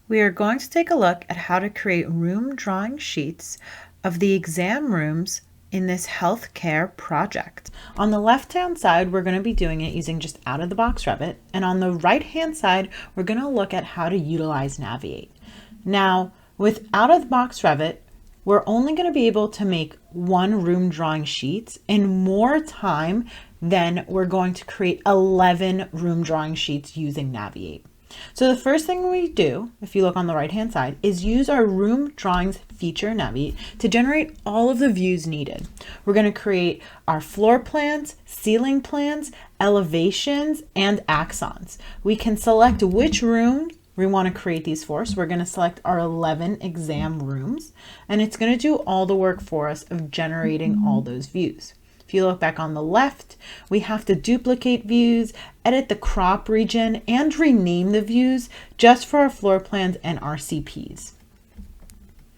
We are going to take a look at how to create room drawing sheets of the exam rooms in this healthcare project. On the left-hand side, we're going to be doing it using just out-of-the-box Revit, and on the right-hand side, we're going to look at how to utilize Naviate. Now, with out-of-the-box Revit, we're only going to be able to make one room drawing sheets in more time than we're going to create 11 room drawing sheets using Naviate. So the first thing we do, if you look on the right hand side, is use our room drawings feature in Naviate to generate all of the views needed. We're going to create our floor plans, ceiling plans, elevations, and axons. We can select which room we want to create these for. So we're going to select our 11 exam rooms, and it's going to do all the work for us of generating all those views. If you look back on the left, we have to duplicate views, edit the crop region, and rename the views just for our floor plans and RCPs.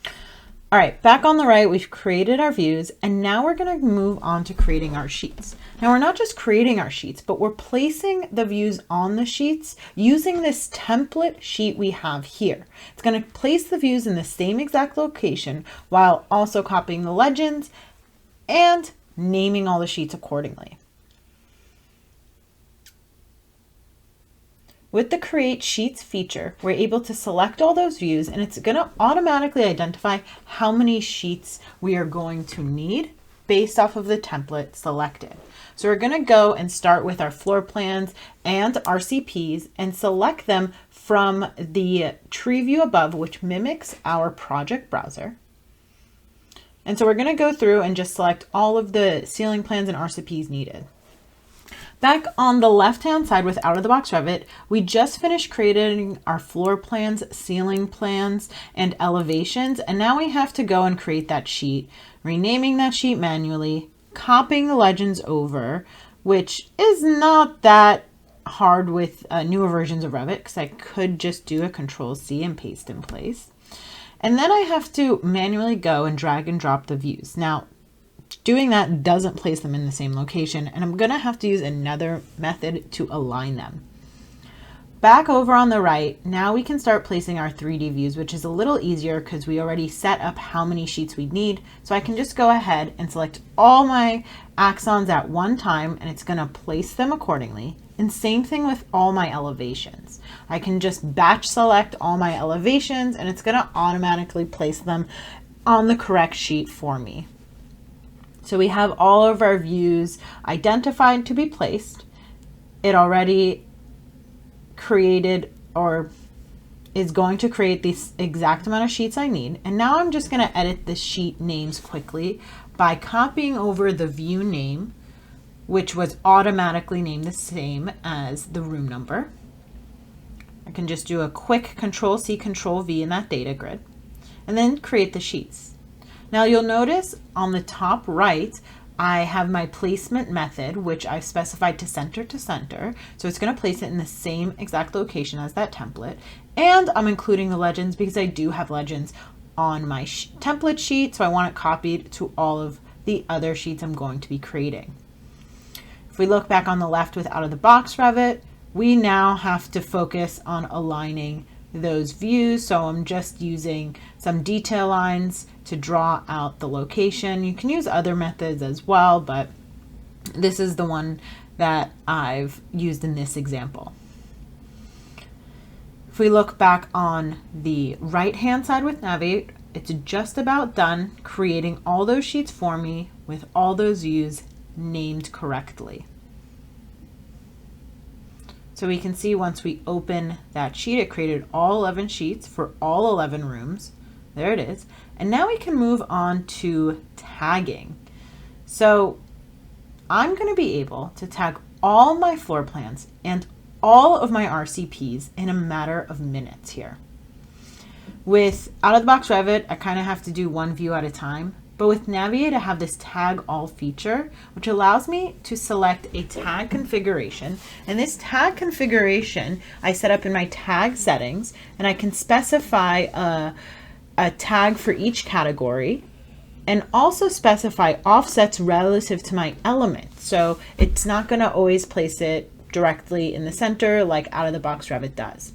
All right, back on the right, we've created our views, and now we're going to move on to creating our sheets. Now, we're not just creating our sheets, but we're placing the views on the sheets using this template sheet we have here. It's going to place the views in the same exact location while also copying the legends and naming all the sheets accordingly. With the Create Sheets feature, we're able to select all those views, and it's going to automatically identify how many sheets we are going to need based off of the template selected. So we're going to go and start with our floor plans and RCPs and select them from the tree view above, which mimics our project browser. And so we're going to go through and just select all of the ceiling plans and RCPs needed. Back on the left-hand side with out-of-the-box Revit, we just finished creating our floor plans, ceiling plans, and elevations. And now we have to go and create that sheet, renaming that sheet manually, copying the legends over, which is not that hard with newer versions of Revit, because I could just do a Control-C and paste in place. And then I have to manually go and drag and drop the views. Now, doing that doesn't place them in the same location, and I'm going to have to use another method to align them. Back over on the right, now we can start placing our 3D views, which is a little easier because we already set up how many sheets we need. So I can just go ahead and select all my axons at one time, and it's going to place them accordingly. And same thing with all my elevations. I can just batch select all my elevations, and it's going to automatically place them on the correct sheet for me. So we have all of our views identified to be placed. It already created or is going to create this exact amount of sheets I need. And now I'm just going to edit the sheet names quickly by copying over the view name, which was automatically named the same as the room number. I can just do a quick Control-C, Control-V in that data grid, and then create the sheets. Now you'll notice on the top right, I have my placement method, which I've specified to center. So it's going to place it in the same exact location as that template. And I'm including the legends because I do have legends on my template sheet. So I want it copied to all of the other sheets I'm going to be creating. If we look back on the left with out-of-the-box Revit, we now have to focus on aligning those views. So I'm just using some detail lines to draw out the location. You can use other methods as well, but this is the one that I've used in this example. If we look back on the right-hand side with Naviate, it's just about done creating all those sheets for me with all those views named correctly. So we can see once we open that sheet, it created all 11 sheets for all 11 rooms. There it is. And now we can move on to tagging. So I'm going to be able to tag all my floor plans and all of my RCPs in a matter of minutes here. With out-of-the-box Revit, I kind of have to do one view at a time. But with Naviate, I have this tag all feature, which allows me to select a tag configuration. And this tag configuration I set up in my tag settings, and I can specify a tag for each category and also specify offsets relative to my element. So it's not going to always place it directly in the center like out-of-the-box Revit does.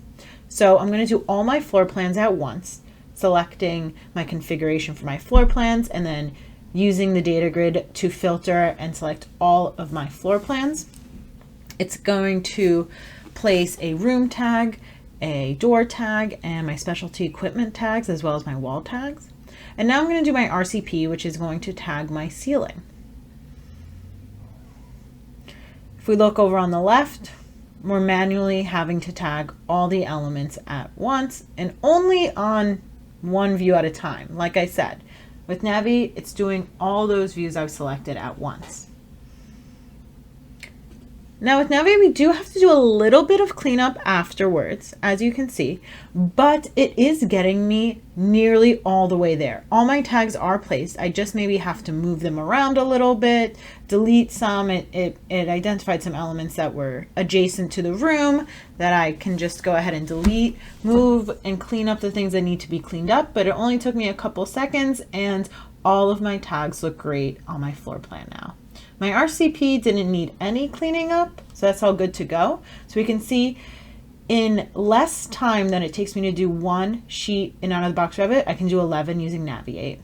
So I'm going to do all my floor plans at once, selecting my configuration for my floor plans and then using the data grid to filter and select all of my floor plans. It's going to place a room tag, a door tag, and my specialty equipment tags, as well as my wall tags. And now I'm going to do my RCP, which is going to tag my ceiling. If we look over on the left, we're manually having to tag all the elements at once and only on one view at a time. Like I said, with Naviate, it's doing all those views I've selected at once. Now with Naviate, we do have to do a little bit of cleanup afterwards, as you can see, but it is getting me nearly all the way there. All my tags are placed. I just maybe have to move them around a little bit, delete some. It identified some elements that were adjacent to the room that I can just go ahead and delete, move, and clean up the things that need to be cleaned up, but it only took me a couple seconds, and all of my tags look great on my floor plan now. My RCP didn't need any cleaning up, so that's all good to go. So we can see in less time than it takes me to do one sheet in out of the box Revit, I can do 11 using Naviate.